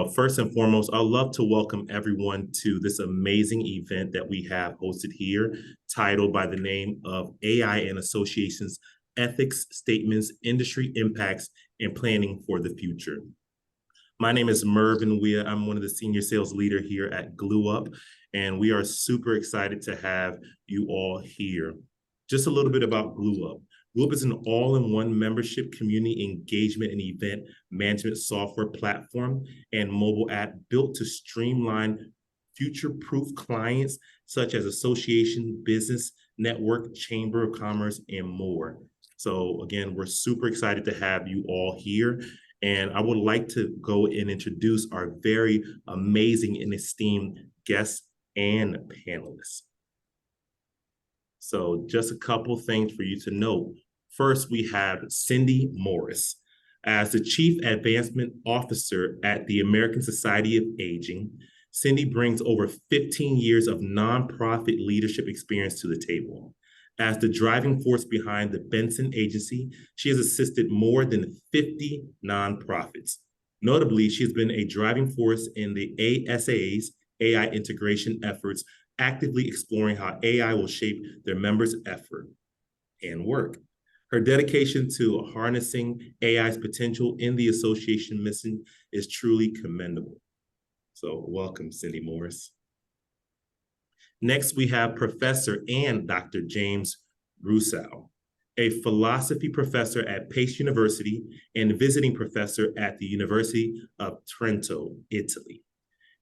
First and foremost, I'd love to welcome everyone to this amazing event that we have hosted here, titled by the name of AI and Associations, Ethics, Statements, Industry Impacts, and Planning for the Future. My name is Mervin Weah. I'm one of the senior sales leader here at GlueUp, and we are super excited to have you all here. Just a little bit about GlueUp. GlueUp is an all-in-one membership, community engagement, and event management software platform and mobile app built to streamline future-proof clients such as association, business, network, chamber of commerce, and more. So again, we're super excited to have you all here. And I would like to go and introduce our very amazing and esteemed guests and panelists. So just a couple things for you to know. First, we have Cindy Morris. As the Chief Advancement Officer at the American Society of Aging, Cindy brings over 15 years of nonprofit leadership experience to the table. As the driving force behind the Benson Agency, she has assisted more than 50 nonprofits. Notably, she has been a driving force in the ASA's AI integration efforts, actively exploring how AI will shape their members' effort and work. Her dedication to harnessing AI's potential in the association mission is truly commendable. So welcome, Cindy Morris. Next, we have Professor and Dr. James Brussel, a philosophy professor at Pace University and visiting professor at the University of Trento, Italy.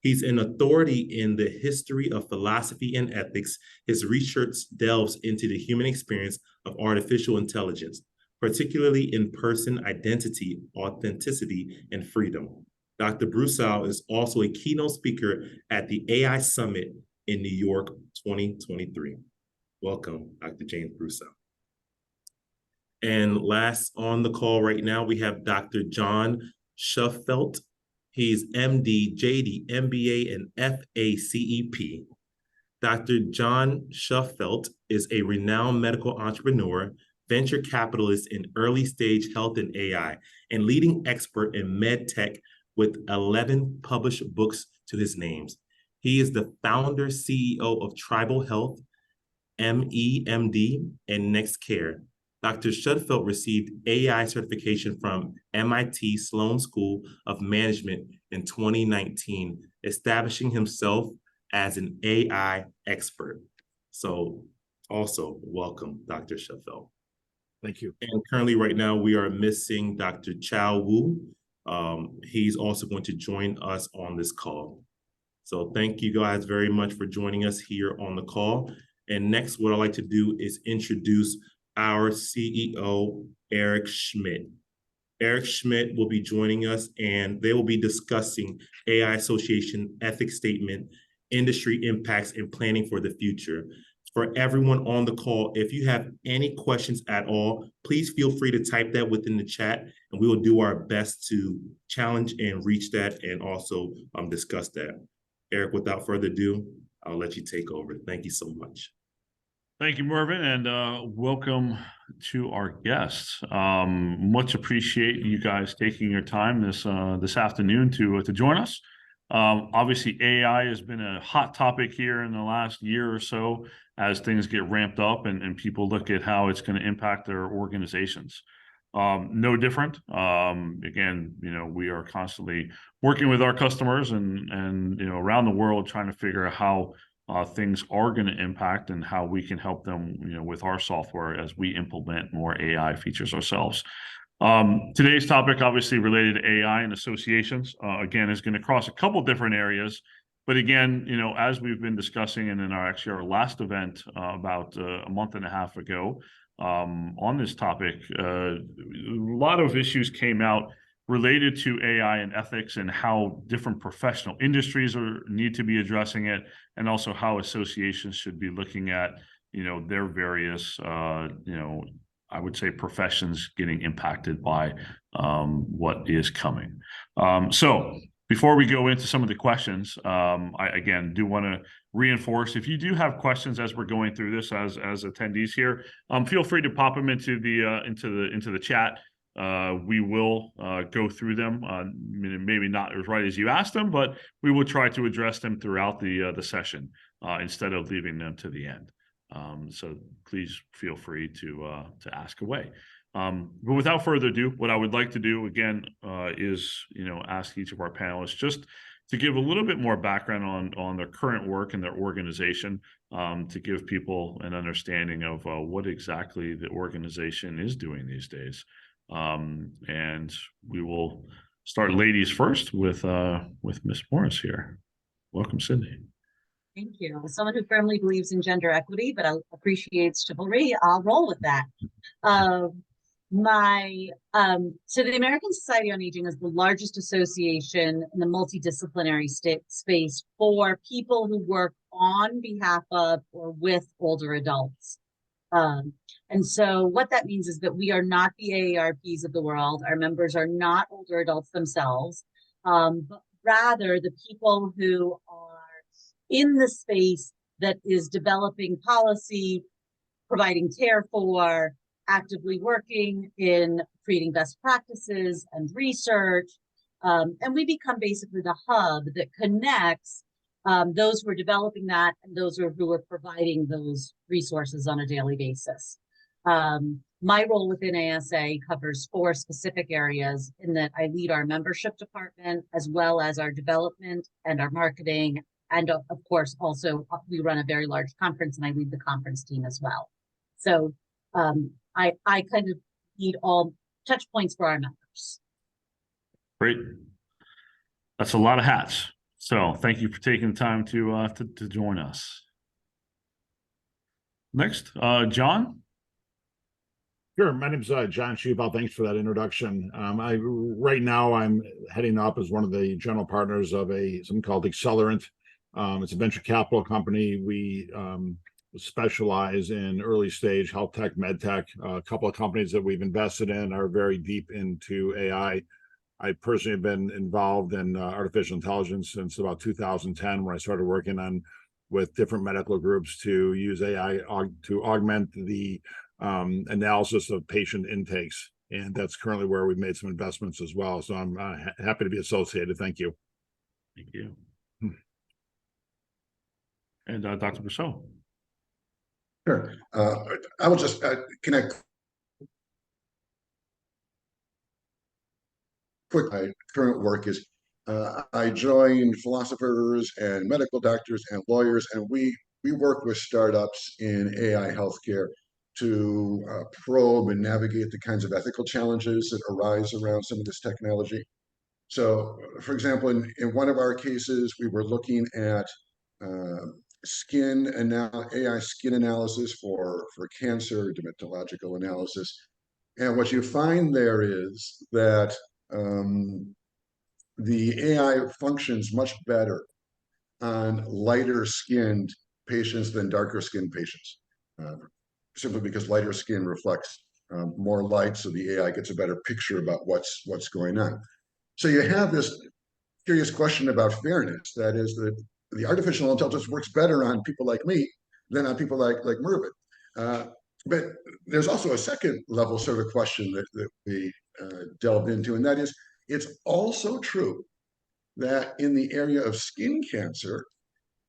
He's an authority in the history of philosophy and ethics. His research delves into the human experience of artificial intelligence, particularly in-person identity, authenticity, and freedom. Dr. Brussel is also a keynote speaker at the AI Summit in New York 2023. Welcome, Dr. James Brussel. And last on the call right now, we have Dr. John Shufeldt. He's MD, JD, MBA, and FACEP. Dr. John Shufeldt is a renowned medical entrepreneur, venture capitalist in early stage health and AI, and leading expert in med tech with 11 published books to his names. He is the founder, CEO of Tribal Health, MEMD, and NextCare. Dr. Shufeldt received AI certification from MIT Sloan School of Management in 2019, establishing himself as an AI expert. So also welcome, Dr. Shufeldt. Thank you. And currently right now we are missing Dr. Chao Wu. He's also going to join us on this call. So thank you guys very much for joining us here on the call. And next, what I'd like to do is introduce our CEO, Eric Schmidt. Eric Schmidt will be joining us, and they will be discussing AI Association ethics statement, industry impacts, and planning for the future. For everyone on the call, if you have any questions at all, please feel free to type that within the chat, and we will do our best to challenge and reach that and also discuss that. Eric, without further ado, I'll let you take over. Thank you so much. Thank you, Mervin, and welcome to our guests. Much appreciate you guys taking your time this afternoon to join us. Obviously, AI has been a hot topic here in the last year or so as things get ramped up and people look at how it's going to impact their organizations. No different. Again, we are constantly working with our customers and around the world trying to figure out how things are going to impact and how we can help them, with our software as we implement more AI features ourselves. Today's topic, obviously related to AI and associations, again, is going to cross a couple different areas. But again, as we've been discussing, and in our last event about a month and a half ago on this topic, a lot of issues came out related to AI and ethics and how different professional industries need to be addressing it, and also how associations should be looking at, their various, I would say professions getting impacted by what is coming. So before we go into some of the questions, I again do want to reinforce, if you do have questions as we're going through this as attendees here, feel free to pop them into the chat. We will go through them, maybe not as right as you asked them, but we will try to address them throughout the session instead of leaving them to the end. So please feel free to ask away. But without further ado, what I would like to do again is, ask each of our panelists just to give a little bit more background on their current work and their organization, to give people an understanding of what exactly the organization is doing these days. And we will start ladies first with Miss Morris here. Welcome, Cindy. Thank you. As someone who firmly believes in gender equity, but appreciates chivalry, I'll roll with that. So the American Society on Aging is the largest association in the multidisciplinary space for people who work on behalf of or with older adults. And so what that means is that we are not the AARPs of the world. Our members are not older adults themselves, but rather the people who are in the space that is developing policy, providing care for, actively working in creating best practices and research. And we become basically the hub that connects those who are developing that and those who are providing those resources on a daily basis. My role within ASA covers 4 specific areas in that I lead our membership department, as well as our development and our marketing. And of course, also we run a very large conference and I lead the conference team as well. So I kind of need all touch points for our members. Great. That's a lot of hats. So thank you for taking the time to join us. Next, John. Sure. My name's John Schubal. Thanks for that introduction. Right now I'm heading up as one of the general partners of something called Accelerant. It's a venture capital company. We specialize in early stage health tech, med tech. A couple of companies that we've invested in are very deep into AI. I personally have been involved in artificial intelligence since about 2010, when I started working with different medical groups to use AI to augment the analysis of patient intakes. And that's currently where we've made some investments as well. So I'm happy to be associated. Thank you. Thank you. And Dr. Brousseau. Sure. I will just connect quick. My current work is I joined philosophers and medical doctors and lawyers, and we work with startups in AI healthcare to probe and navigate the kinds of ethical challenges that arise around some of this technology. So, for example, in one of our cases, we were looking at AI skin analysis for cancer, dermatological analysis. And what you find there is that the AI functions much better on lighter skinned patients than darker skinned patients, simply because lighter skin reflects more light, so the AI gets a better picture about what's going on. So you have this curious question about fairness. That is that the artificial intelligence works better on people like me than on people like Mervyn. But there's also a second level sort of question that we delved into, and that is, it's also true that in the area of skin cancer,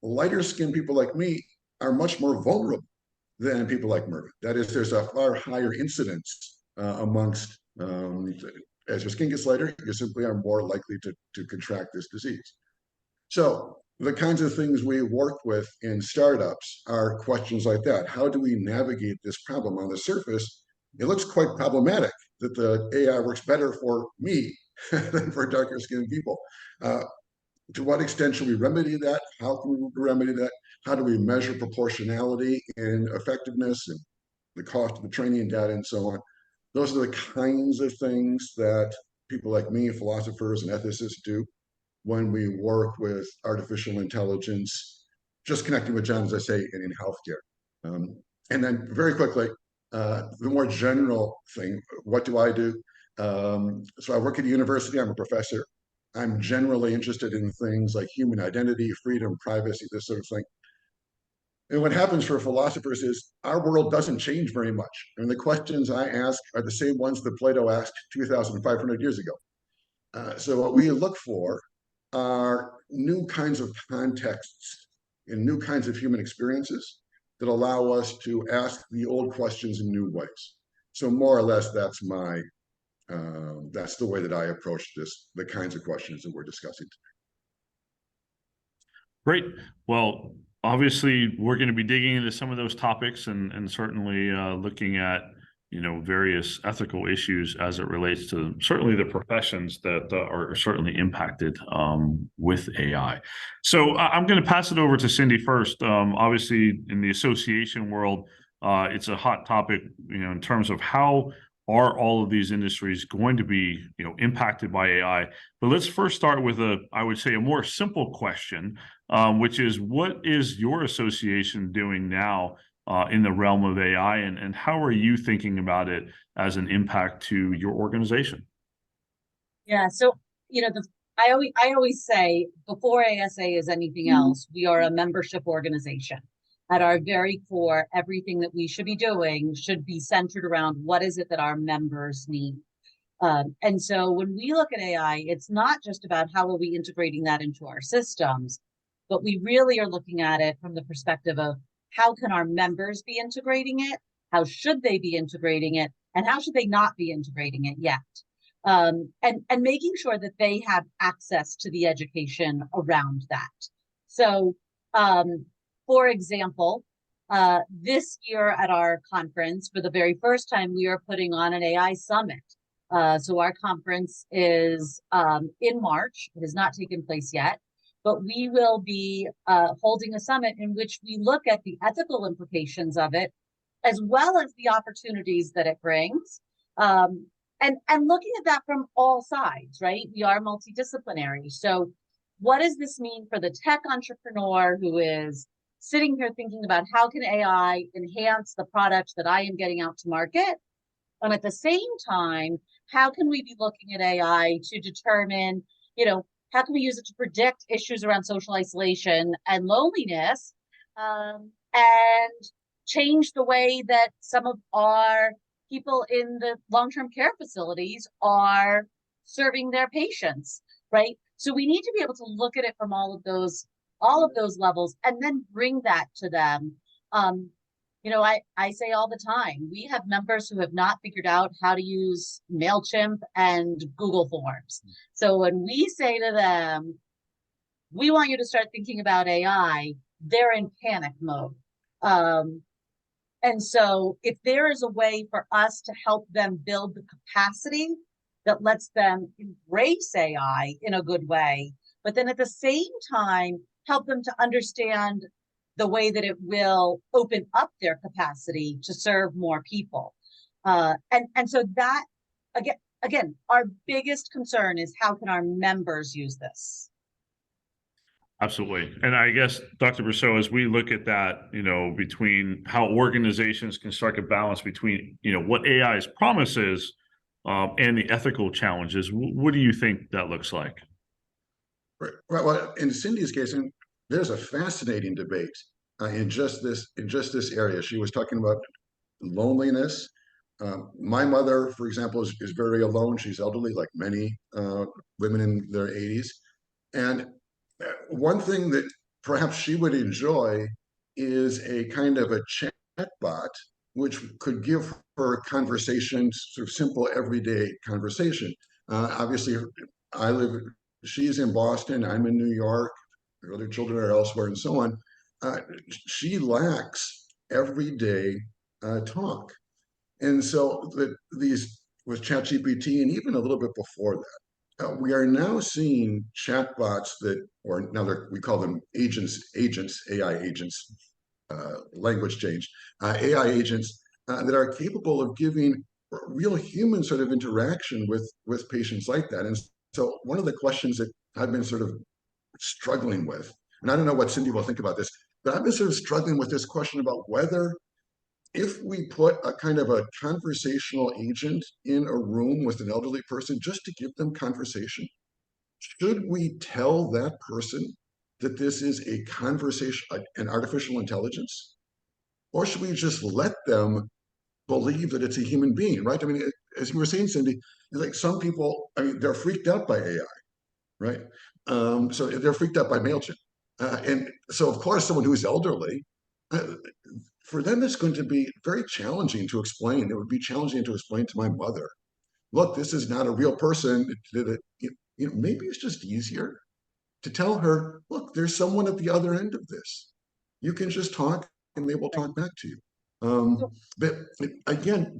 lighter skinned people like me are much more vulnerable than people like Mervyn. That is, there's a far higher incidence amongst, as your skin gets lighter, you simply are more likely to contract this disease. So the kinds of things we work with in startups are questions like that. How do we navigate this problem? On the surface, it looks quite problematic that the AI works better for me than for darker skinned people. To what extent should we remedy that? How can we remedy that? How do we measure proportionality in effectiveness and the cost of the training data and so on? Those are the kinds of things that people like me, philosophers and ethicists, do when we work with artificial intelligence, just connecting with John, as I say, in healthcare. And then very quickly, the more general thing, what do I do? So I work at a university, I'm a professor. I'm generally interested in things like human identity, freedom, privacy, this sort of thing. And what happens for philosophers is our world doesn't change very much. And the questions I ask are the same ones that Plato asked 2,500 years ago. So what we look for are new kinds of contexts and new kinds of human experiences that allow us to ask the old questions in new ways. So more or less, that's the way that I approach the kinds of questions that we're discussing today. Great. Well, obviously, we're going to be digging into some of those topics and certainly looking at, various ethical issues as it relates to certainly the professions that are certainly impacted with AI. So I'm going to pass it over to Cindy first. Obviously, in the association world, it's a hot topic, in terms of how are all of these industries going to be, impacted by AI? But let's first start with I would say, a more simple question, which is, what is your association doing now in the realm of AI, and how are you thinking about it as an impact to your organization? Yeah, so I always say, before ASA is anything else, we are a membership organization. At our very core, everything that we should be doing should be centered around what is it that our members need. And so when we look at AI, it's not just about how are we integrating that into our systems, but we really are looking at it from the perspective of how can our members be integrating it, how should they be integrating it, and how should they not be integrating it yet. And making sure that they have access to the education around that. So, for example, this year at our conference, for the very first time, we are putting on an AI summit. So our conference is in March. It has not taken place yet, but we will be holding a summit in which we look at the ethical implications of it, as well as the opportunities that it brings. And looking at that from all sides, right? We are multidisciplinary. So what does this mean for the tech entrepreneur who is sitting here thinking about how can AI enhance the product that I am getting out to market? And at the same time, how can we be looking at AI to determine, how can we use it to predict issues around social isolation and loneliness, and change the way that some of our people in the long-term care facilities are serving their patients, right? So we need to be able to look at it from all of those levels and then bring that to them. I say all the time, we have members who have not figured out how to use MailChimp and Google Forms. So when we say to them, we want you to start thinking about AI, they're in panic mode. And so if there is a way for us to help them build the capacity that lets them embrace AI in a good way, but then at the same time, help them to understand the way that it will open up their capacity to serve more people. And so that, again, our biggest concern is how can our members use this? Absolutely. And I guess, Dr. Brousseau, as we look at that, between how organizations can strike a balance between, what AI's promise is and the ethical challenges, what do you think that looks like? Right. Well, in Cindy's case, there's a fascinating debate in just this area. She was talking about loneliness. My mother, for example, is very alone. She's elderly, like many women in their 80s. And one thing that perhaps she would enjoy is a kind of a chatbot, which could give her conversations, sort of simple everyday conversation. Obviously, she's in Boston, I'm in New York, her other children are elsewhere, and so on. She lacks everyday talk. And so these with ChatGPT, and even a little bit before that, we are now seeing chatbots we call them agents, AI agents, language change, AI agents that are capable of giving real human sort of interaction with patients like that. And so one of the questions that I've been sort of struggling with, and I don't know what Cindy will think about this, but I've been sort of struggling with this question about whether, if we put a kind of a conversational agent in a room with an elderly person just to give them conversation, should we tell that person that this is a conversation, an artificial intelligence? Or should we just let them believe that it's a human being, right? I mean, as you were saying, Cindy, it's like some people, I mean, they're freaked out by AI, right? So they're freaked out by MailChimp. And so, of course, someone who is elderly, for them, it's going to be very challenging to explain. It would be challenging to explain to my mother, look, this is not a real person. Maybe it's just easier to tell her, look, there's someone at the other end of this. You can just talk and they will talk back to you. But again,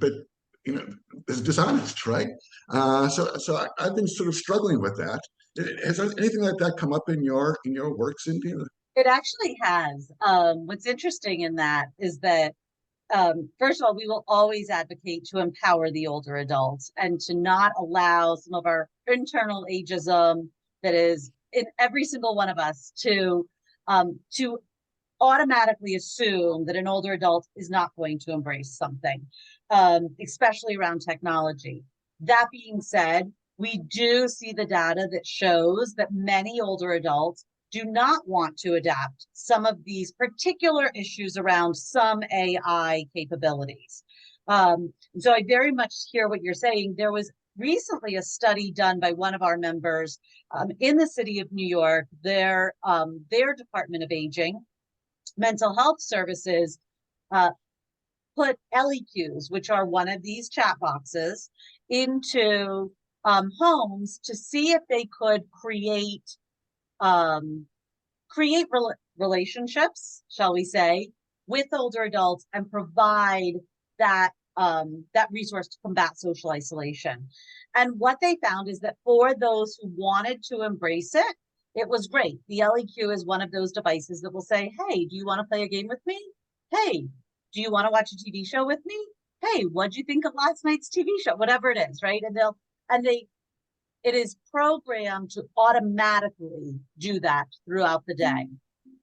it's dishonest, right? So I've been sort of struggling with that. Has anything like that come up in your work, Cindy? It actually has. What's interesting in that is that, first of all, we will always advocate to empower the older adults and to not allow some of our internal ageism that is in every single one of us to automatically assume that an older adult is not going to embrace something, especially around technology. That being said, we do see the data that shows that many older adults do not want to adapt some of these particular issues around some AI capabilities. So I very much hear what you're saying. There was recently a study done by one of our members in the city of New York. Their Department of Aging, Mental Health Services, put LEQs, which are one of these chat boxes, into homes to see if they could create relationships, shall we say, with older adults and provide that resource to combat social isolation. And what they found is that for those who wanted to embrace it, it was great. The LEQ is one of those devices that will say, hey, do you want to play a game with me? Hey, do you want to watch a TV show with me? Hey, what'd you think of last night's TV show? Whatever it is, right? It is programmed to automatically do that throughout the day.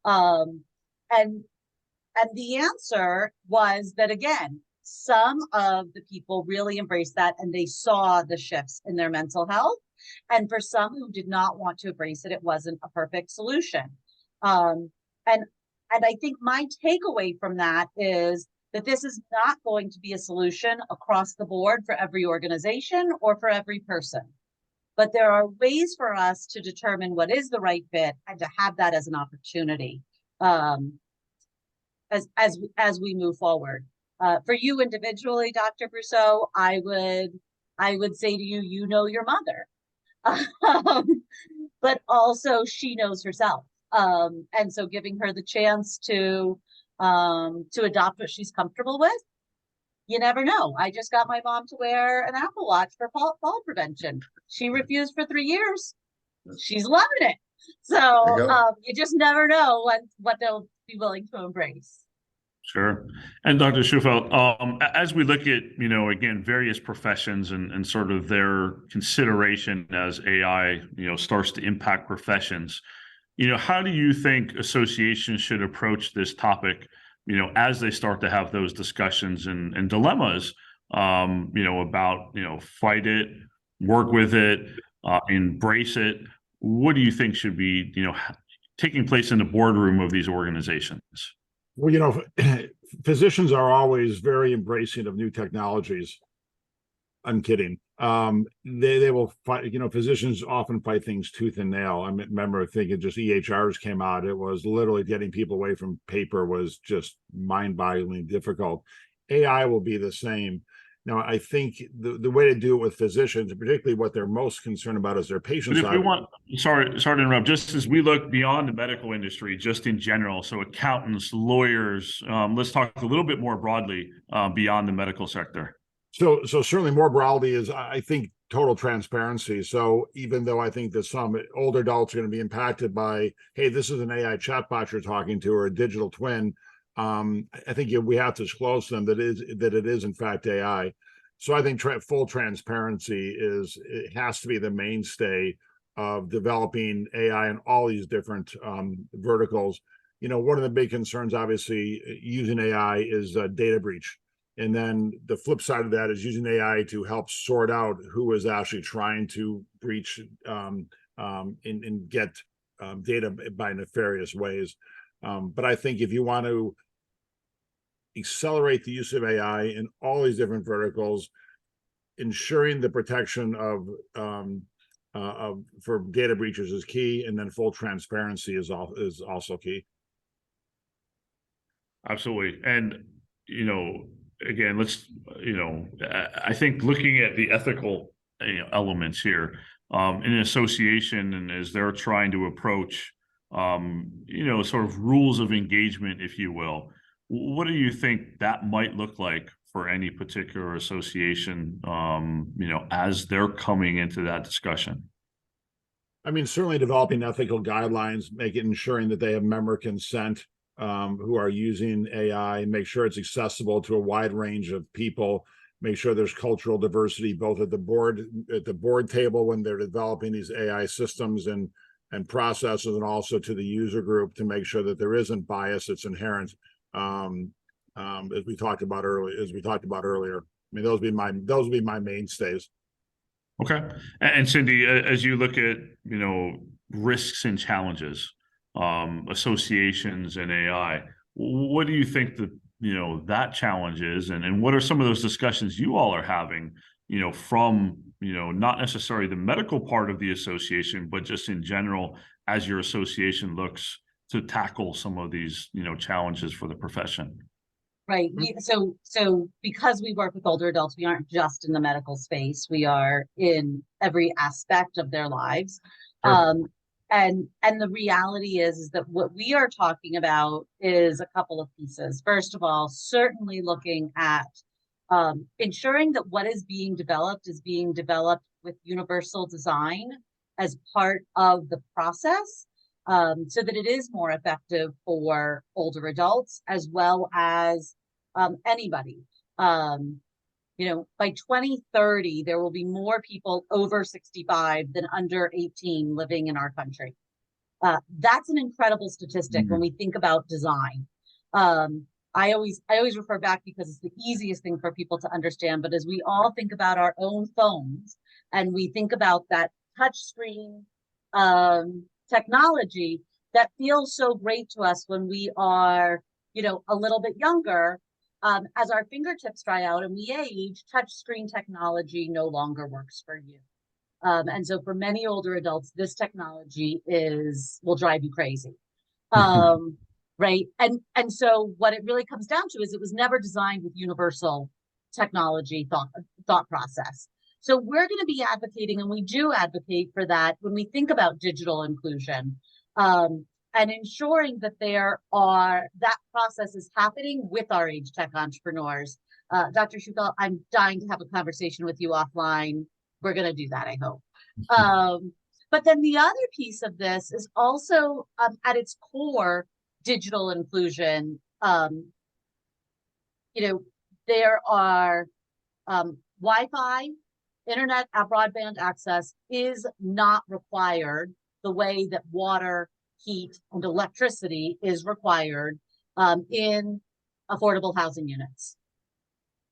And the answer was that, again, some of the people really embraced that and they saw the shifts in their mental health. And for some who did not want to embrace it, it wasn't a perfect solution. And I think my takeaway from that is that this is not going to be a solution across the board for every organization or for every person. But there are ways for us to determine what is the right fit and to have that as an opportunity as we move forward. For you individually, Dr. Brousseau, I would say to you, you know your mother, but also she knows herself, and so giving her the chance to adopt what she's comfortable with. You never know. I just got my mom to wear an Apple Watch for fall prevention. She refused for 3 years. She's loving it. So you just never know what they'll be willing to embrace. Sure. And Dr. Shufelt, as we look at, again, various professions and sort of their consideration as AI, starts to impact professions, how do you think associations should approach this topic, as they start to have those discussions and dilemmas, about, fight it, work with it, embrace it? What do you think should be, taking place in the boardroom of these organizations? Well, physicians are always very embracing of new technologies. I'm kidding. They will fight, physicians often fight things tooth and nail. I remember thinking just EHRs came out. It was literally getting people away from paper was just mind-bogglingly difficult. AI will be the same. Now, I think the way to do it with physicians, particularly what they're most concerned about is their patients. But if we want, sorry to interrupt, just as we look beyond the medical industry, just in general, so accountants, lawyers, let's talk a little bit more broadly beyond the medical sector. So certainly more broadly is, I think, total transparency. So even though I think that some older adults are going to be impacted by, hey, this is an AI chatbot you're talking to or a digital twin, I think we have to disclose to them that it is in fact AI. So I think full transparency it has to be the mainstay of developing AI in all these different verticals. One of the big concerns, obviously, using AI is data breach. And then the flip side of that is using AI to help sort out who is actually trying to breach and get data by nefarious ways. But I think if you want to accelerate the use of AI in all these different verticals, ensuring the protection of for data breaches is key, and then full transparency is also key. Absolutely. And, again, I think looking at the ethical elements here in an association, and as they're trying to approach, sort of rules of engagement, if you will, what do you think that might look like for any particular association, as they're coming into that discussion? I mean, certainly developing ethical guidelines, ensuring that they have member consent who are using AI, make sure it's accessible to a wide range of people, make sure there's cultural diversity both at the board table when they're developing these AI systems and processes, and also to the user group to make sure that there isn't bias that's inherent. As we talked about earlier. I mean, those would be my mainstays. Okay. And Cindy, as you look at, risks and challenges, associations and AI, what do you think that challenge is? And what are some of those discussions you all are having, from, not necessarily the medical part of the association, but just in general, as your association looks to tackle some of these, challenges for the profession? Right. So because we work with older adults, we aren't just in the medical space. We are in every aspect of their lives. Sure. And the reality is that what we are talking about is a couple of pieces. First of all, certainly looking at ensuring that what is being developed with universal design as part of the process, so that it is more effective for older adults as well as anybody. By 2030, there will be more people over 65 than under 18 living in our country. That's an incredible statistic when we think about design. I always refer back because it's the easiest thing for people to understand. But as we all think about our own phones and we think about that touch screen technology that feels so great to us when we are, a little bit younger, as our fingertips dry out and we age, touch screen technology no longer works for you. And so for many older adults, this technology will drive you crazy. Right. And so what it really comes down to is it was never designed with universal technology thought process. So we're going to be advocating, and we do advocate for that when we think about digital inclusion, and ensuring that that process is happening with our age tech entrepreneurs. Dr. Shal, I'm dying to have a conversation with you offline. We're going to do that, I hope. But then the other piece of this is also at its core, digital inclusion. There are Wi-Fi, internet, broadband access is not required the way that water, heat, and electricity is required in affordable housing units.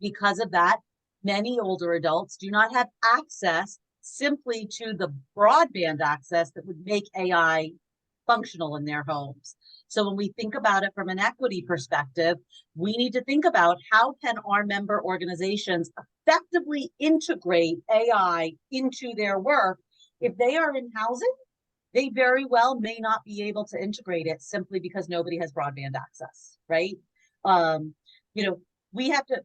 Because of that, many older adults do not have access simply to the broadband access that would make AI functional in their homes. So when we think about it from an equity perspective, we need to think about how can our member organizations effectively integrate AI into their work. If they are in housing, they very well may not be able to integrate it simply because nobody has broadband access, right? We have to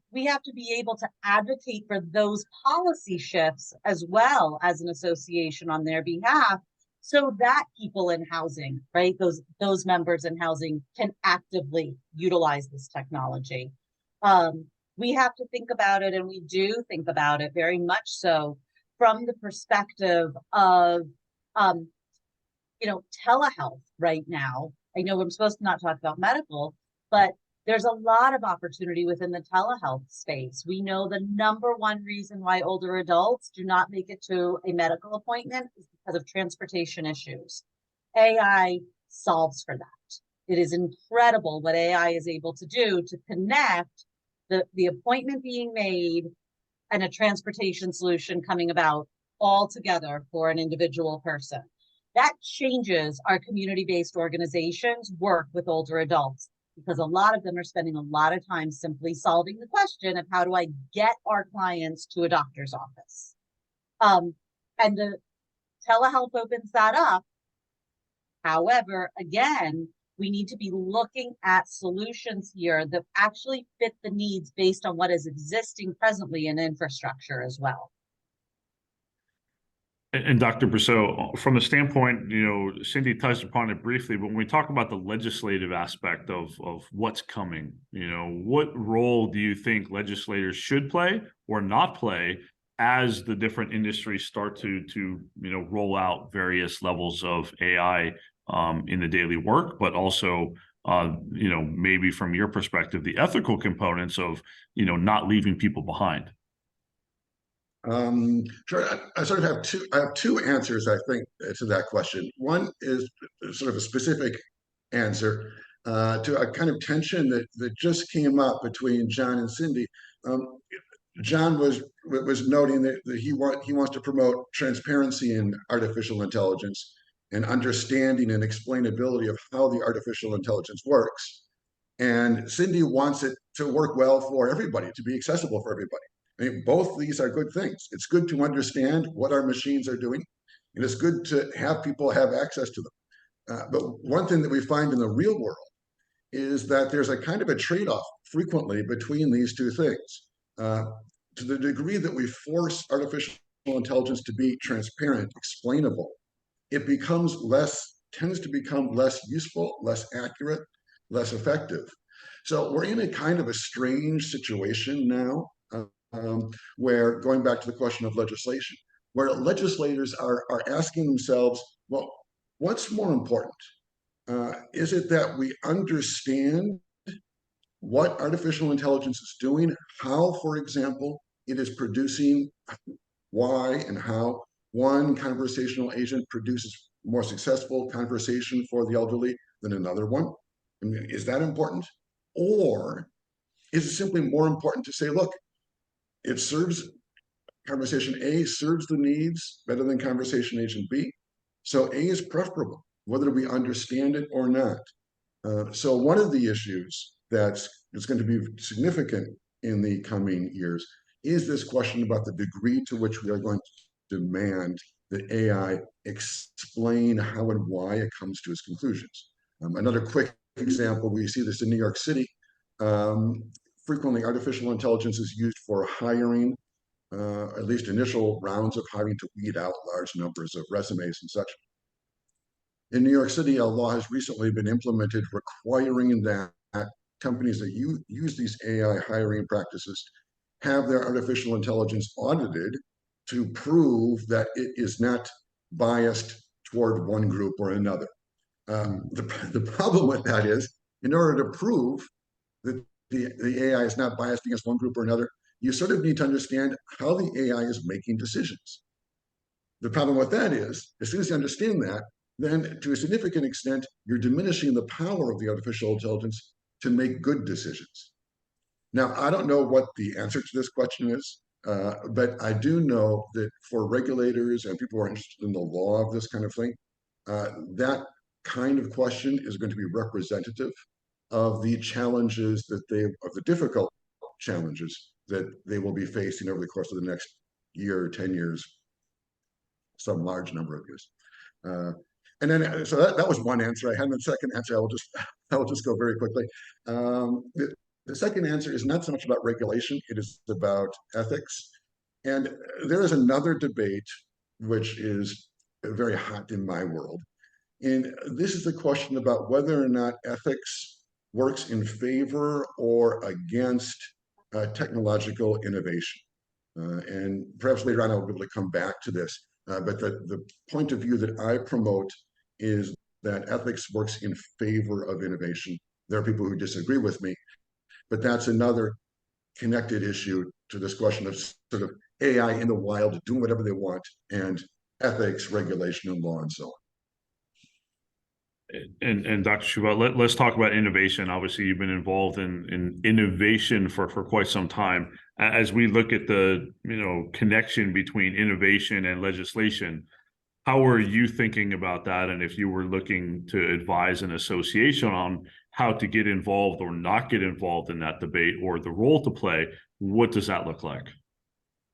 be able to advocate for those policy shifts as well as an association on their behalf, so that people in housing, right, those members in housing can actively utilize this technology. We have to think about it, and we do think about it very much so from the perspective of, telehealth right now. I know I'm supposed to not talk about medical, but there's a lot of opportunity within the telehealth space. We know the number one reason why older adults do not make it to a medical appointment is because of transportation issues. AI solves for that. It is incredible what AI is able to do to connect the appointment being made and a transportation solution coming about all together for an individual person. That changes our community-based organizations work with older adults, because a lot of them are spending a lot of time simply solving the question of how do I get our clients to a doctor's office. And the telehealth opens that up. However, again, we need to be looking at solutions here that actually fit the needs based on what is existing presently in infrastructure as well. And Dr. Brousseau, from the standpoint, Cindy touched upon it briefly, but when we talk about the legislative aspect of what's coming, what role do you think legislators should play or not play as the different industries start to roll out various levels of AI in the daily work, but also maybe from your perspective, the ethical components of not leaving people behind? Sure. I sort of have two answers, I think, to that question. One is sort of a specific answer to a kind of tension that just came up between John and Cindy. John was noting that he wants to promote transparency in artificial intelligence and understanding and explainability of how the artificial intelligence works. And Cindy wants it to work well for everybody, to be accessible for everybody. I mean, both these are good things. It's good to understand what our machines are doing, and it's good to have people have access to them. But one thing that we find in the real world is that there's a kind of a trade-off frequently between these two things. To the degree that we force artificial intelligence to be transparent, explainable, it tends to become less useful, less accurate, less effective. So we're in a kind of a strange situation now, where, going back to the question of legislation, where legislators are asking themselves, well, what's more important? Is it that we understand what artificial intelligence is doing, how, for example, it is producing, why and how one conversational agent produces more successful conversation for the elderly than another one? I mean, is that important? Or is it simply more important to say, look, conversation A serves the needs better than conversation agent B. So A is preferable, whether we understand it or not. So one of the issues that's going to be significant in the coming years is this question about the degree to which we are going to demand that AI explain how and why it comes to its conclusions. Another quick example, we see this in New York City. Frequently, artificial intelligence is used for hiring, at least initial rounds of hiring, to weed out large numbers of resumes and such. In New York City, a law has recently been implemented requiring that companies that use these AI hiring practices have their artificial intelligence audited to prove that it is not biased toward one group or another. The problem with that is, in order to prove that the AI is not biased against one group or another, you sort of need to understand how the AI is making decisions. The problem with that is, as soon as you understand that, then to a significant extent, you're diminishing the power of the artificial intelligence to make good decisions. Now, I don't know what the answer to this question is, but I do know that for regulators and people who are interested in the law of this kind of thing, that kind of question is going to be representative of the challenges of the difficult challenges that they will be facing over the course of the next year or 10 years, some large number of years. And then, so that was one answer. I had a second answer. I will just go very quickly. The second answer is not so much about regulation. It is about ethics. And there is another debate which is very hot in my world. And this is the question about whether or not ethics works in favor or against technological innovation. And perhaps later on I'll be able to come back to this. But the point of view that I promote is that ethics works in favor of innovation. There are people who disagree with me, but that's another connected issue to this question of sort of AI in the wild doing whatever they want, and ethics, regulation, and law, and so on. And Dr. Shubal, let's talk about innovation. Obviously, you've been involved in innovation for quite some time. As we look at the connection between innovation and legislation, How are you thinking about that? And if you were looking to advise an association on how to get involved or not get involved in that debate or the role to play, what does that look like? I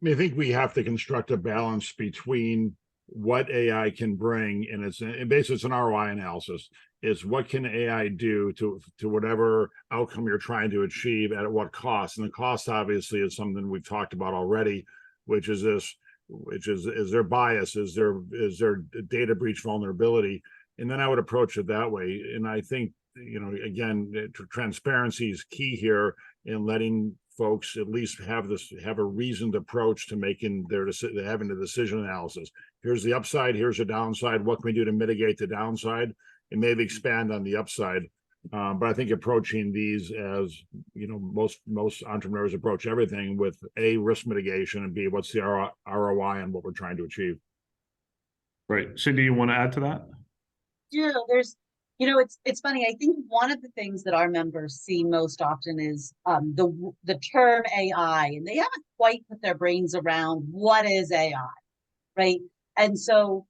mean, I think we have to construct a balance between what AI can bring, and basically it's an ROI analysis. Is what can AI do to whatever outcome you're trying to achieve at what cost? And the cost obviously is something we've talked about already, which is there bias? Is there data breach vulnerability? And then I would approach it that way. And I think, again, transparency is key here in letting folks at least have a reasoned approach to making having the decision analysis. Here's the upside, here's the downside. What can we do to mitigate the downside and maybe expand on the upside? But I think approaching these as most entrepreneurs approach everything with A, risk mitigation, and B, what's the ROI on what we're trying to achieve. Right. Cindy, you want to add to that? Yeah, it's funny. I think one of the things that our members see most often is the term AI, and they haven't quite put their brains around what is AI, right? And so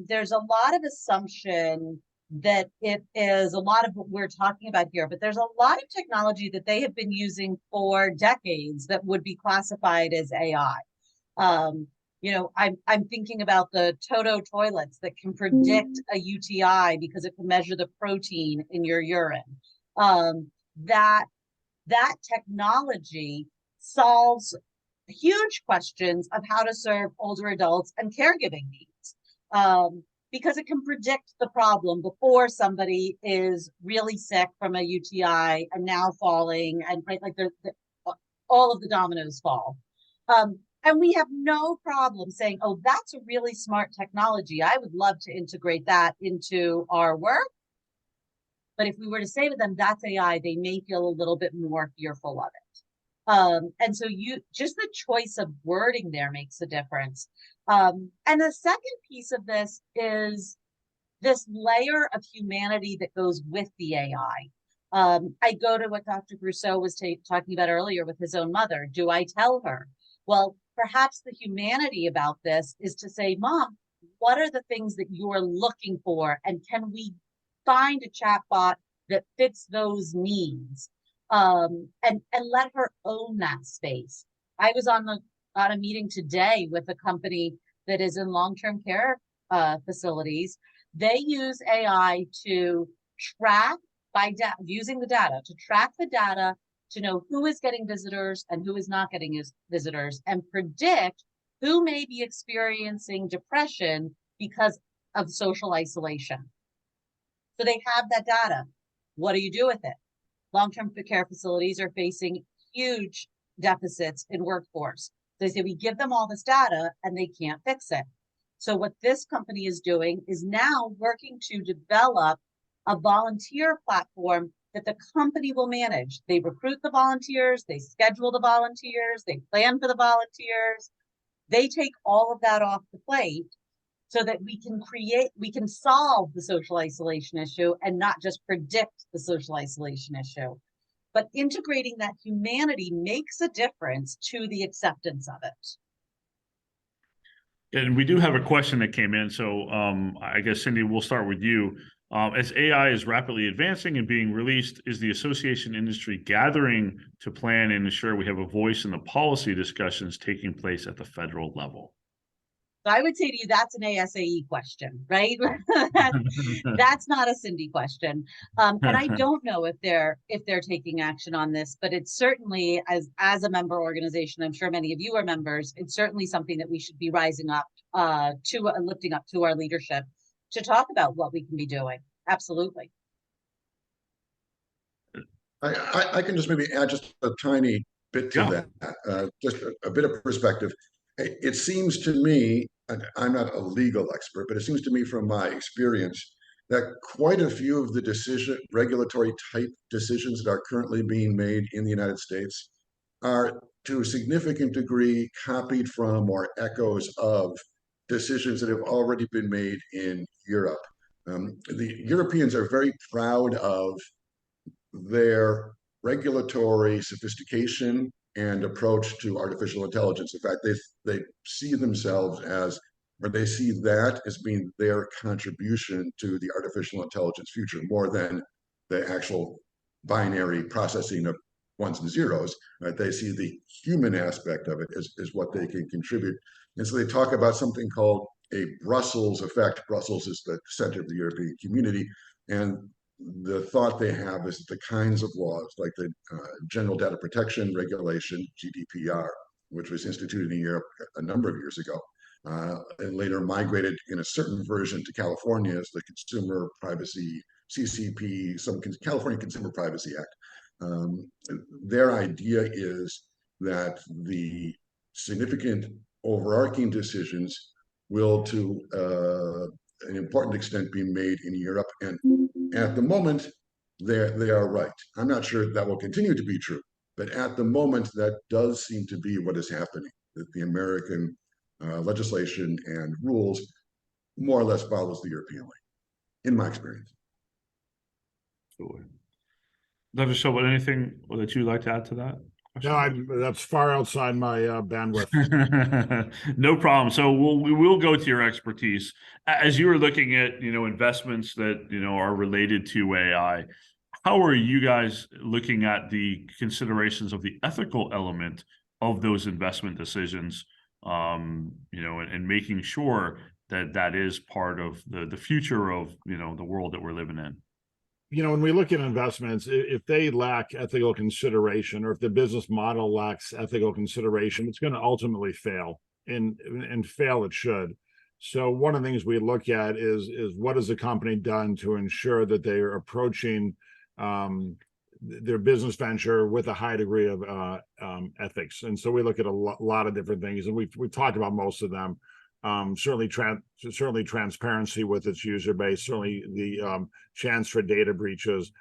there's a lot of assumption that it is a lot of what we're talking about here, but there's a lot of technology that they have been using for decades that would be classified as AI. I'm thinking about the Toto toilets that can predict a UTI because it can measure the protein in your urine. That technology solves huge questions of how to serve older adults and caregiving needs. Because it can predict the problem before somebody is really sick from a UTI and now falling, and right, like all of the dominoes fall. And we have no problem saying, oh, that's a really smart technology. I would love to integrate that into our work. But if we were to say to them, that's AI, they may feel a little bit more fearful of it. And so just the choice of wording there makes a difference. And the second piece of this is this layer of humanity that goes with the AI. I go to what Dr. Brousseau was talking about earlier with his own mother. Do I tell her? Well, perhaps the humanity about this is to say, Mom, what are the things that you're looking for? And can we find a chatbot that fits those needs? And let her own that space. I was on a meeting today with a company that is in long-term care facilities. They use AI to track using the data, to track the data, to know who is getting visitors and who is not getting visitors, and predict who may be experiencing depression because of social isolation. So they have that data. What do you do with it? Long-term care facilities are facing huge deficits in workforce. They say, we give them all this data and they can't fix it. So what this company is doing is now working to develop a volunteer platform that the company will manage. They recruit the volunteers, they schedule the volunteers, they plan for the volunteers. They take all of that off the plate so that we can solve the social isolation issue and not just predict the social isolation issue. But integrating that humanity makes a difference to the acceptance of it. And we do have a question that came in. So I guess, Cindy, we'll start with you. As AI is rapidly advancing and being released, is the association industry gathering to plan and ensure we have a voice in the policy discussions taking place at the federal level? So I would say to you, that's an ASAE question, right? That's not a Cindy question. And I don't know if they're taking action on this, but it's certainly, as a member organization, I'm sure many of you are members, it's certainly something that we should be rising up to and lifting up to our leadership to talk about what we can be doing. Absolutely. I can just maybe add just a tiny bit to that, just a bit of perspective. It seems to me, and I'm not a legal expert, but it seems to me from my experience that quite a few of the regulatory type decisions that are currently being made in the United States are to a significant degree copied from or echoes of decisions that have already been made in Europe. The Europeans are very proud of their regulatory sophistication and approach to artificial intelligence. In fact, they see themselves as or they see that as being their contribution to the artificial intelligence future more than the actual binary processing of ones and zeros, right? They see the human aspect of it as what they can contribute. And so they talk about something called a Brussels effect. Brussels is the center of the European community. And the thought they have is that the kinds of laws like the General Data Protection Regulation, GDPR, which was instituted in Europe a number of years ago, and later migrated in a certain version to California as the Consumer Privacy CCP, some California Consumer Privacy Act. Their idea is that the significant overarching decisions will, to an important extent, be made in Europe. And at the moment, they are right. I'm not sure that will continue to be true, but at the moment, that does seem to be what is happening, that the American legislation and rules more or less follows the European way, in my experience. Sure. Dr. Shal, anything that you'd like to add to that? No, that's far outside my bandwidth. No problem. So we will go to your expertise. As you were looking at, investments that, are related to AI, how are you guys looking at the considerations of the ethical element of those investment decisions, and making sure that that is part of the future of, the world that we're living in? When we look at investments, if they lack ethical consideration, or if the business model lacks ethical consideration, it's going to ultimately fail, and fail it should. So one of the things we look at is what has the company done to ensure that they are approaching their business venture with a high degree of ethics. And so we look at a lot of different things, and we've talked about most of them. Certainly transparency with its user base, certainly the chance for data breaches.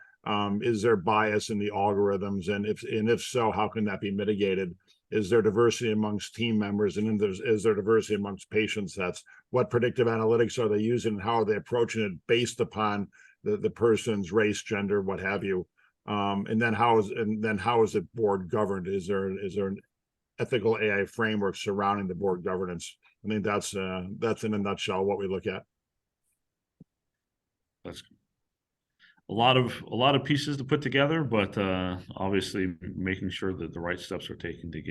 Is there bias in the algorithms? And if so, how can that be mitigated? Is there diversity amongst team members? And is there diversity amongst patient sets? What predictive analytics are they using, and how are they approaching it based upon the person's race, gender, what have you? And then how is the board governed? Is there an ethical AI framework surrounding the board governance? I think that's in a nutshell what we look at. That's a lot of pieces to put together, but obviously making sure that the right steps are taken to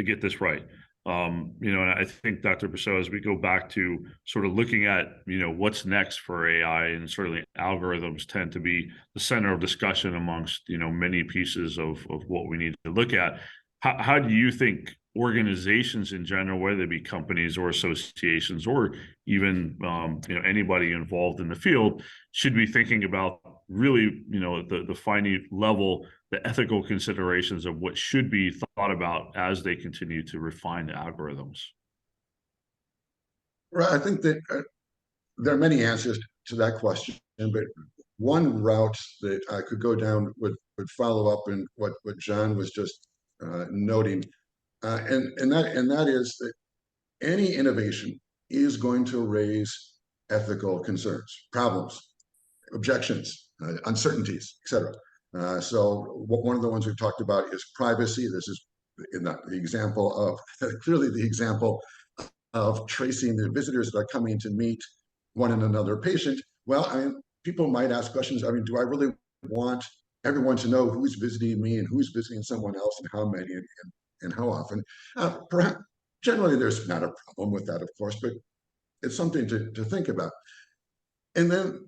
get this right. And I think, Dr. Briseau, as we go back to sort of looking at, what's next for AI, and certainly algorithms tend to be the center of discussion amongst, many pieces of what we need to look at. How do you think organizations in general, whether they be companies or associations, or even anybody involved in the field, should be thinking about really the fine level, the ethical considerations of what should be thought about as they continue to refine the algorithms? Right. I think that there are many answers to that question, but one route that I could go down would follow up in what John was just noting, and that is that any innovation is going to raise ethical concerns, problems, objections, uncertainties, etc. So one of the ones we've talked about is privacy. This is in the example of clearly the example of tracing the visitors that are coming to meet one and another patient. Well, I mean, people might ask questions. I mean, do I really want everyone to know who's visiting me and who's visiting someone else, and how many and how often? Perhaps generally there's not a problem with that, of course, but it's something to think about. And then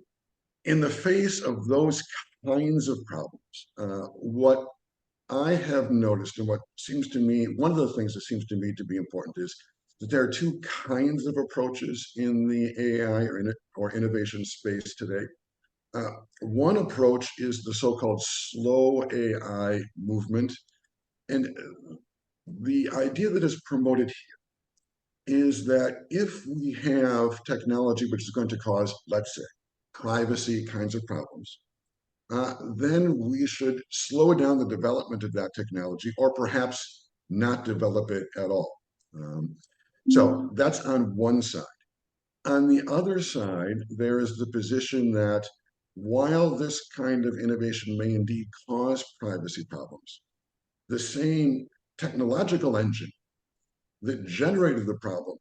in the face of those kinds of problems, what I have noticed, and what seems to me, one of the things that seems to me to be important, is that there are two kinds of approaches in the AI or innovation space today. One approach is the so-called slow AI movement. And the idea that is promoted here is that if we have technology which is going to cause, let's say, privacy kinds of problems, then we should slow down the development of that technology, or perhaps not develop it at all. So that's on one side. On the other side, there is the position that while this kind of innovation may indeed cause privacy problems, the same technological engine that generated the problem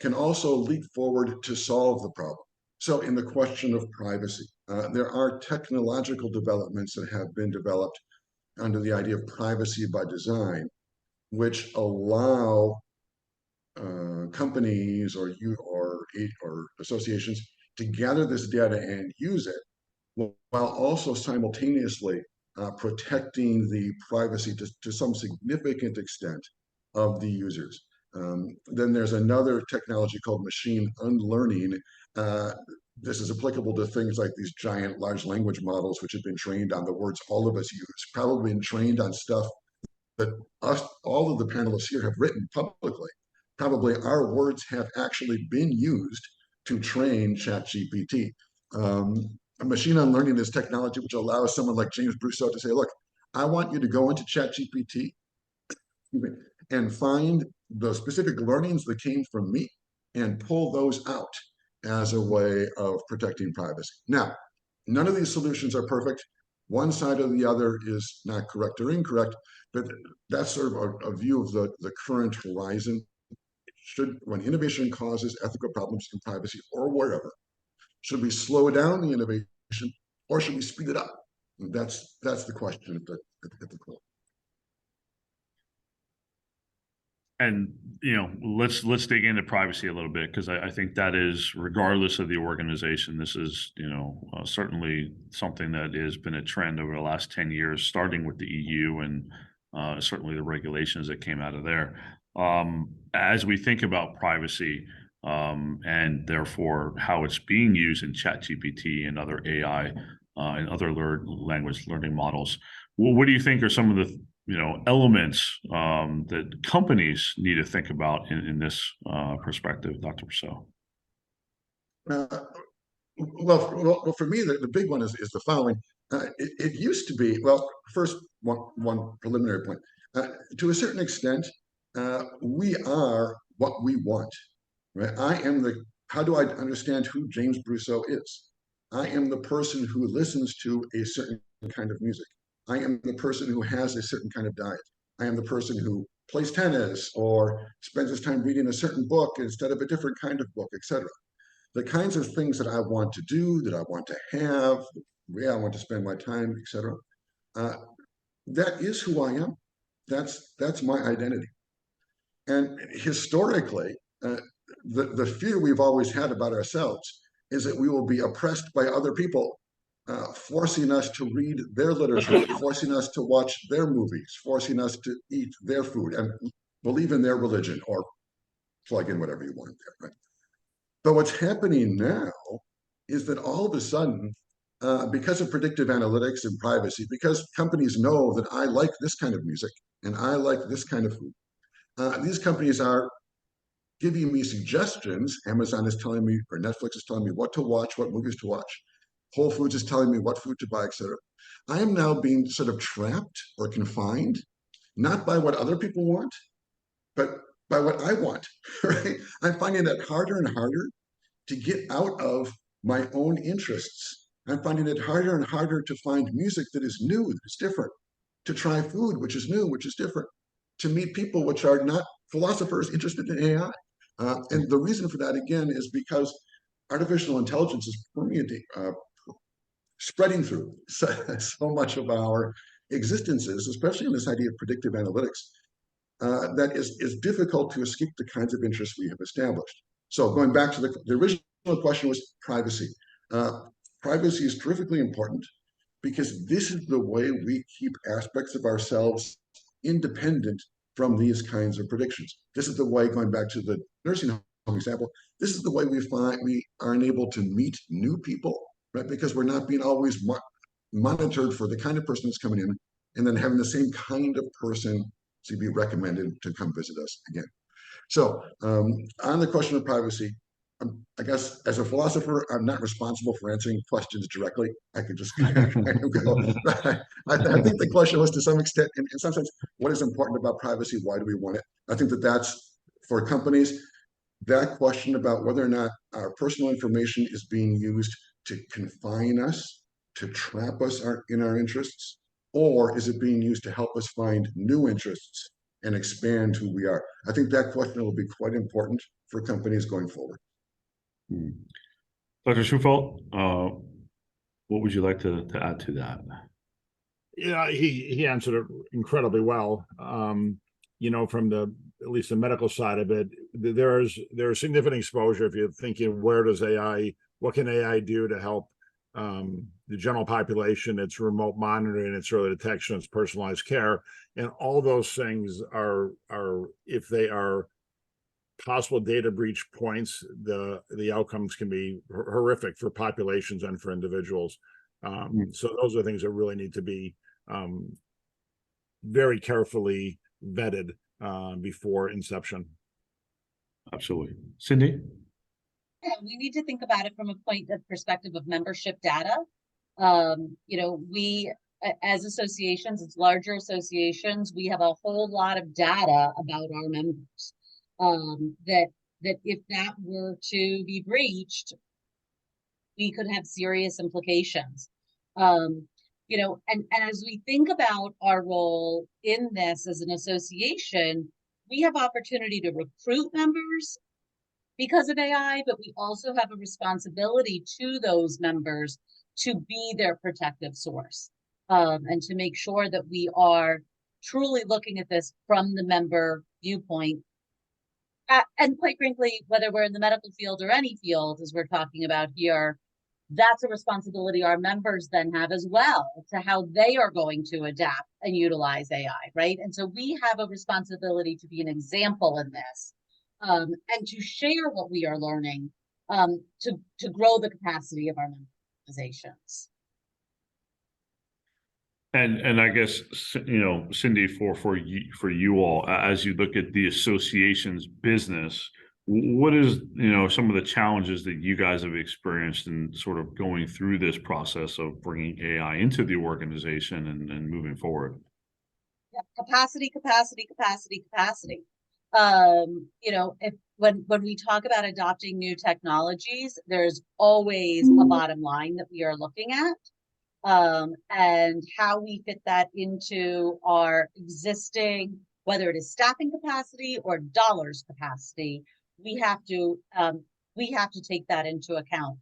can also leap forward to solve the problem. So in the question of privacy, there are technological developments that have been developed under the idea of privacy by design, which allow companies or associations to gather this data and use it, while also simultaneously protecting the privacy to some significant extent of the users. Then there's another technology called machine unlearning. This is applicable to things like these giant large language models, which have been trained on the words all of us use, probably been trained on stuff that all of the panelists here have written publicly. Probably our words have actually been used to train ChatGPT. Machine unlearning is technology which allows someone like James Brousseau to say, look, I want you to go into ChatGPT and find the specific learnings that came from me and pull those out as a way of protecting privacy. Now, none of these solutions are perfect. One side or the other is not correct or incorrect, but that's sort of a view of the current horizon. When innovation causes ethical problems in privacy or wherever, should we slow down the innovation or should we speed it up? And that's the question at the core. And let's dig into privacy a little bit, because I think that is, regardless of the organization, this is certainly something that has been a trend over the last 10 years, starting with the EU and certainly the regulations that came out of there. As we think about privacy and therefore how it's being used in ChatGPT and other AI and other language learning models, what do you think are some of the elements that companies need to think about in this perspective, Dr. Brousseau? Well, for me, the big one is the following. It used to be, well, first, one preliminary point. To a certain extent, we are what we want, right? How do I understand who James Brousseau is? I am the person who listens to a certain kind of music. I am the person who has a certain kind of diet. I am the person who plays tennis or spends his time reading a certain book instead of a different kind of book, etc. The kinds of things that I want to do, that I want to have, the way I want to spend my time, etc. That is who I am. That's my identity. And historically, the fear we've always had about ourselves is that we will be oppressed by other people, forcing us to read their literature, forcing us to watch their movies, forcing us to eat their food and believe in their religion or plug in whatever you want there, right? But what's happening now is that all of a sudden, because of predictive analytics and privacy, because companies know that I like this kind of music and I like this kind of food, these companies are giving me suggestions. Amazon is telling me, or Netflix is telling me what to watch, what movies to watch. Whole Foods is telling me what food to buy, etc. I am now being sort of trapped or confined, not by what other people want, but by what I want, right? I'm finding it harder and harder to get out of my own interests. I'm finding it harder and harder to find music that is new, that is different, to try food, which is new, which is different, to meet people which are not philosophers interested in AI. And the reason for that, again, is because artificial intelligence is permeating, spreading through so much of our existences, especially in this idea of predictive analytics, that is difficult to escape the kinds of interests we have established. So going back to the original question was privacy. Privacy is terrifically important because this is the way we keep aspects of ourselves independent from these kinds of predictions. This is the way, going back to the nursing home example, this is the way we find we are unable to meet new people, right? Because we're not being always monitored for the kind of person that's coming in and then having the same kind of person to be recommended to come visit us again. So on the question of privacy, I guess as a philosopher, I'm not responsible for answering questions directly. I could just kind of go. I think the question was, to some extent, in some sense, what is important about privacy? Why do we want it? I think that's for companies. That question about whether or not our personal information is being used to confine us, to trap us in our interests, or is it being used to help us find new interests and expand who we are? I think that question will be quite important for companies going forward. Dr. Schufelt, what would you like to add to that? Yeah, he answered it incredibly well. You know, from at least the medical side of it, there's significant exposure if you're thinking, what can AI do to help the general population? It's remote monitoring, it's early detection, it's personalized care, and all those things are if they are possible data breach points, the outcomes can be horrific for populations and for individuals. So those are things that really need to be very carefully vetted before inception. Absolutely. Cindy? Yeah, we need to think about it from a point of perspective of membership data. You know, we as associations, it's larger associations, we have a whole lot of data about our members. That if that were to be breached, we could have serious implications. You know, and as we think about our role in this as an association, we have opportunity to recruit members because of AI, but we also have a responsibility to those members to be their protective source, and to make sure that we are truly looking at this from the member viewpoint. And quite frankly, whether we're in the medical field or any field, as we're talking about here, that's a responsibility our members then have as well to how they are going to adapt and utilize AI, right? And so we have a responsibility to be an example in this, and to share what we are learning, to grow the capacity of our member organizations. And I guess, you know, Cindy, for you all, as you look at the association's business, what is, you know, some of the challenges that you guys have experienced in sort of going through this process of bringing AI into the organization and moving forward? Yeah, capacity. You know, when we talk about adopting new technologies, there's always a bottom line that we are looking at. And how we fit that into our existing, whether it is staffing capacity or dollars capacity, we have to take that into account.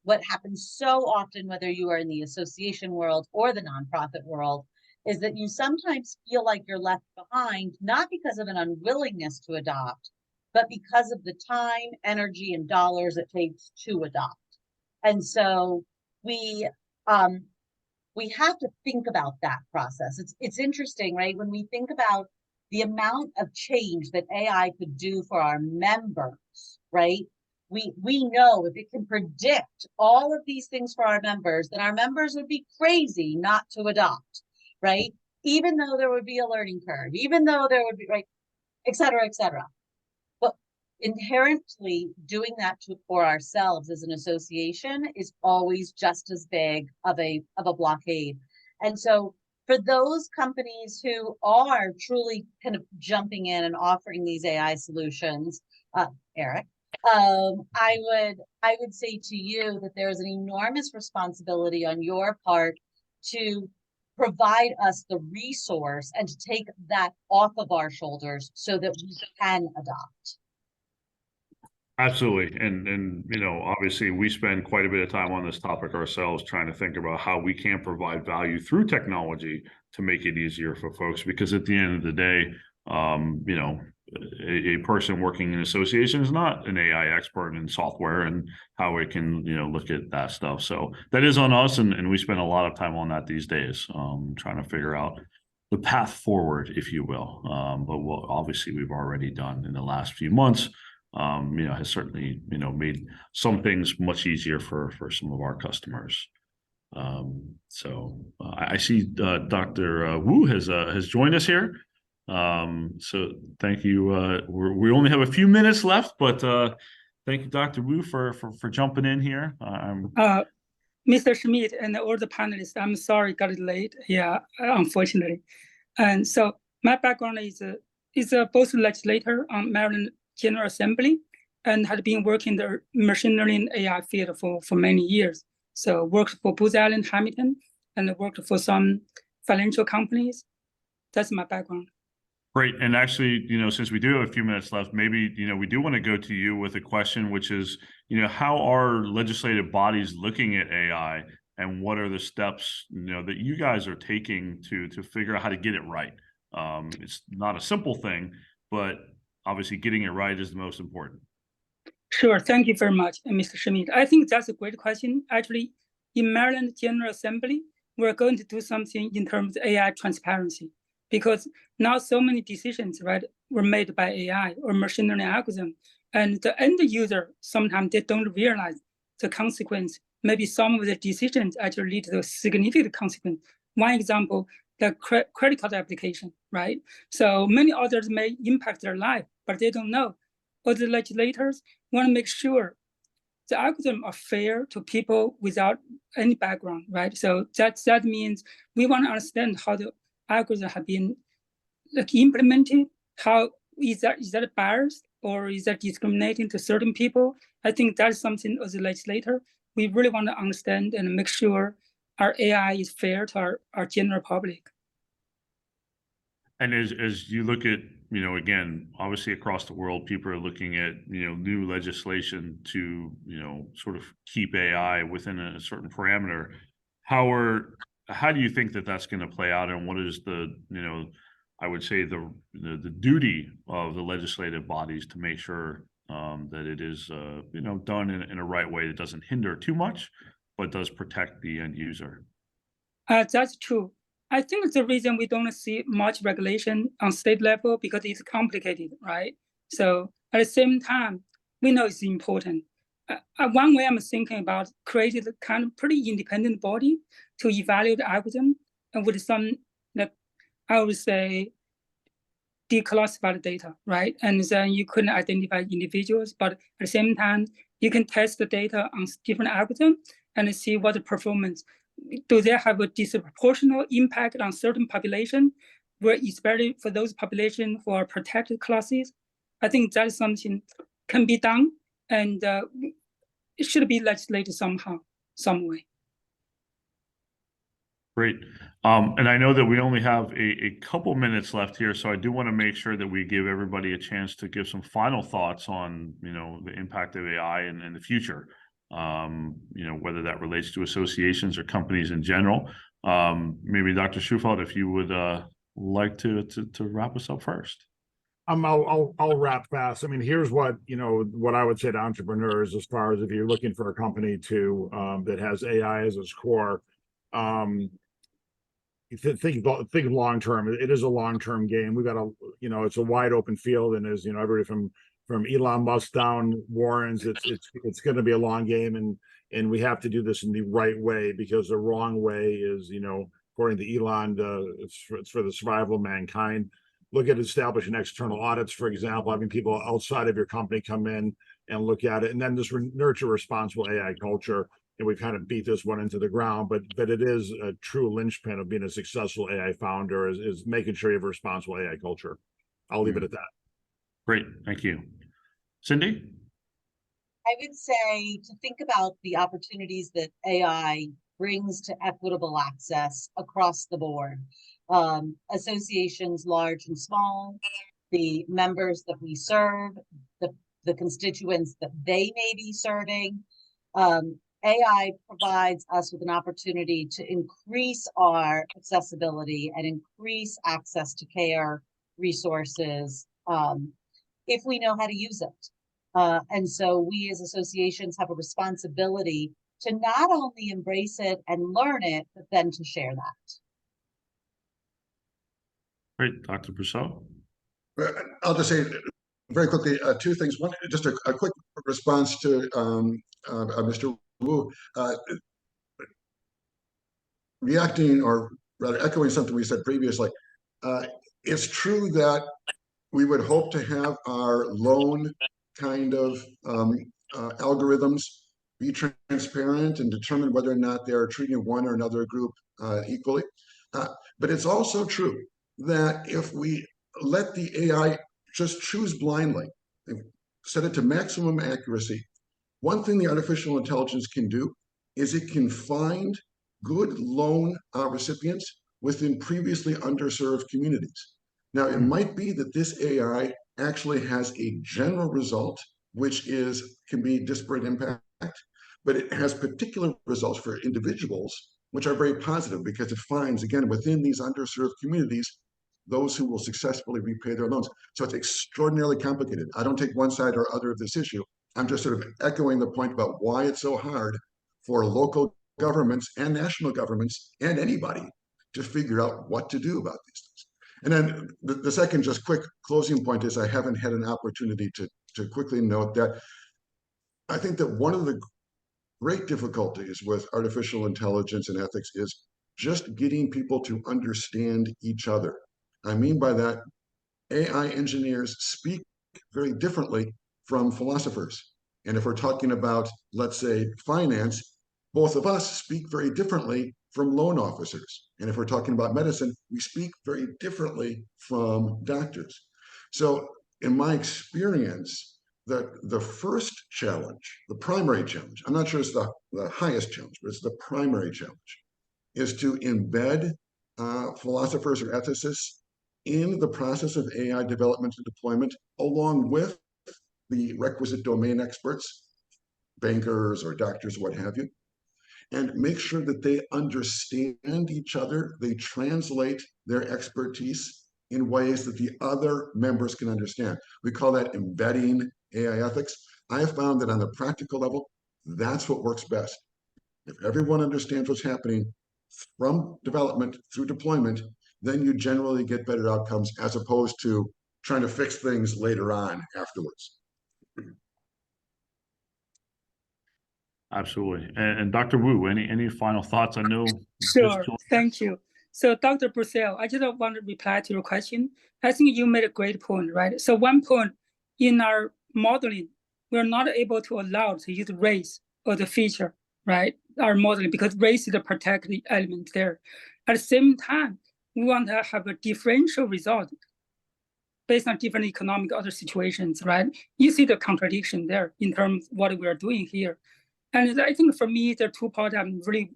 What happens so often, whether you are in the association world or the nonprofit world, is that you sometimes feel like you're left behind, not because of an unwillingness to adopt, but because of the time, energy, and dollars it takes to adopt. And so we have to think about that process. It's interesting, right? When we think about the amount of change that AI could do for our members, right? We know if it can predict all of these things for our members, then our members would be crazy not to adopt, right? Even though there would be a learning curve, even though there would be, right, et cetera, et cetera. But inherently doing that for ourselves as an association is always just as big of a blockade. And so for those companies who are truly kind of jumping in and offering these AI solutions, Eric, I would say to you that there is an enormous responsibility on your part to provide us the resource and to take that off of our shoulders so that we can adopt. Absolutely. And you know, obviously we spend quite a bit of time on this topic ourselves, trying to think about how we can provide value through technology to make it easier for folks, because at the end of the day, you know, a person working in association is not an AI expert in software and how it can, you know, look at that stuff. So that is on us, and we spend a lot of time on that these days, trying to figure out the path forward, if you will. But what obviously we've already done in the last few months, you know, has certainly, you know, made some things much easier for some of our customers. So I see Dr. Wu has joined us here. So thank you. We only have a few minutes left, but thank you, Dr. Wu, for jumping in here. Mr. Schmidt and all the panelists, I'm sorry, got it late. Yeah, unfortunately. And so my background is both legislator on Maryland General Assembly and had been working in the machine learning AI field for many years. So worked for Booz Allen Hamilton and worked for some financial companies. That's my background. Great. And actually, since we do have a few minutes left, maybe, we do want to go to you with a question, which is, how are legislative bodies looking at AI, and what are the steps, that you guys are taking to figure out how to get it right? It's not a simple thing, but obviously getting it right is the most important. Sure. Thank you very much, Mr. Schmidt. I think that's a great question. Actually, in Maryland General Assembly, we're going to do something in terms of AI transparency, because now so many decisions, right, were made by AI or machine learning algorithm, and the end user, sometimes they don't realize the consequence. Maybe some of the decisions actually lead to a significant consequence. One example, the credit card application, right? So many others may impact their life, but they don't know. But the legislators want to make sure the algorithms are fair to people without any background, right? So that means we want to understand how the algorithm have been implemented. How is that biased, or is that discriminating to certain people? I think that's something as a legislator we really want to understand and make sure our AI is fair to our general public. And as you look at, again, obviously across the world, people are looking at, new legislation to, sort of keep AI within a certain parameter. How do you think that that's going to play out, and what is the, I would say the duty of the legislative bodies to make sure that it is, done in a right way that doesn't hinder too much, but does protect the end user? That's true. I think the reason we don't see much regulation on state level because it's complicated, right? So at the same time, we know it's important. One way I'm thinking about creating a kind of pretty independent body to evaluate the algorithm, and with some, I would say, declassified data, right? And then you couldn't identify individuals, but at the same time, you can test the data on different algorithms and see what the performance. Do they have a disproportional impact on certain population, where especially for those population who are protected classes? I think that is something can be done, and it should be legislated somehow, some way. Great. And I know that we only have a couple minutes left here, so I do want to make sure that we give everybody a chance to give some final thoughts on, the impact of AI in the future. Whether that relates to associations or companies in general. Maybe Dr. Shufelt, if you would like to wrap us up first. I'll wrap fast. I mean, here's what I would say to entrepreneurs, as far as if you're looking for a company to that has AI as its core. Think long term. It is a long term game. We've got it's a wide open field, and as everybody from Elon Musk down Warren's, it's going to be a long game, and we have to do this in the right way, because the wrong way is, according to Elon, it's for the survival of mankind. Look at establishing external audits, for example, having people outside of your company come in and look at it, and then just nurture responsible AI culture. And we've kind of beat this one into the ground, but it is a true linchpin of being a successful AI founder is making sure you have a responsible AI culture. I'll leave it at that. Great, thank you. Cindy? I would say to think about the opportunities that AI brings to equitable access across the board. Associations large and small, the members that we serve, the constituents that they may be serving. AI provides us with an opportunity to increase our accessibility and increase access to care resources if we know how to use it. And so we as associations have a responsibility to not only embrace it and learn it, but then to share that. Great, Dr. Brousseau. I'll just say very quickly two things. One, just a quick response to Mr. Wu, reacting, or rather echoing something we said previously. It's true that we would hope to have our lone kind of algorithms be transparent and determine whether or not they're treating one or another group equally. But it's also true that if we let the AI just choose blindly, set it to maximum accuracy, one thing the artificial intelligence can do is it can find good loan recipients within previously underserved communities. Now, it might be that this AI actually has a general result, which can be disparate impact, but it has particular results for individuals, which are very positive because it finds, again, within these underserved communities, those who will successfully repay their loans. So it's extraordinarily complicated. I don't take one side or other of this issue. I'm just sort of echoing the point about why it's so hard for local governments and national governments and anybody to figure out what to do about these things. And then the second just quick closing point is I haven't had an opportunity to quickly note that I think that one of the great difficulties with artificial intelligence and ethics is just getting people to understand each other. I mean by that, AI engineers speak very differently from philosophers. And if we're talking about, let's say, finance, both of us speak very differently from loan officers. And if we're talking about medicine, we speak very differently from doctors. So in my experience, the first challenge, the primary challenge, I'm not sure it's the highest challenge, but it's the primary challenge, is to embed philosophers or ethicists in the process of AI development and deployment, along with the requisite domain experts, bankers or doctors, what have you, and make sure that they understand each other, they translate their expertise in ways that the other members can understand. We call that embedding AI ethics. I have found that on the practical level, that's what works best. If everyone understands what's happening from development through deployment, then you generally get better outcomes as opposed to trying to fix things later on afterwards. Absolutely. And Dr. Wu, any final thoughts? I know. Sure. Thank you. So Dr. Purcell, I just want to reply to your question. I think you made a great point, right? So one point in our modeling, we're not able to allow to use race or the feature, right? Our modeling, because race is a protected element there. At the same time, we want to have a differential result based on different economic other situations, right? You see the contradiction there in terms of what we are doing here. And I think for me, there are two parts I'm really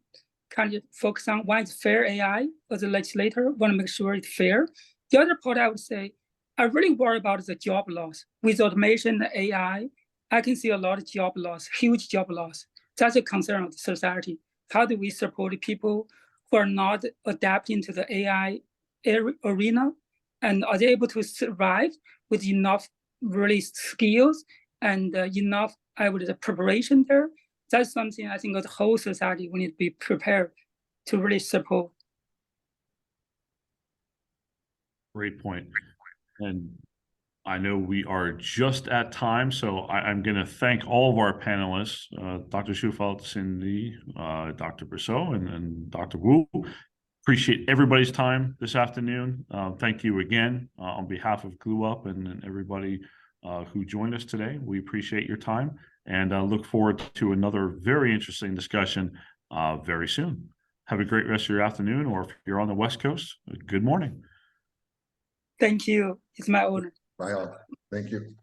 kind of focus on. One is fair AI as a legislator, want to make sure it's fair. The other part I would say, I really worry about the job loss. With automation and AI, I can see a lot of job loss, huge job loss. That's a concern of society. How do we support people who are not adapting to the AI arena? And are they able to survive with enough really skills and enough, preparation there? That's something I think the whole society will need to be prepared to really support. Great point. And I know we are just at time, so I'm going to thank all of our panelists, Dr. Shufelt, Cindy, Dr. Brousseau, and Dr. Wu. Appreciate everybody's time this afternoon. Thank you again on behalf of Glue Up and everybody who joined us today. We appreciate your time and look forward to another very interesting discussion very soon. Have a great rest of your afternoon, or if you're on the West Coast, good morning. Thank you. It's my honor. Bye all. Thank you.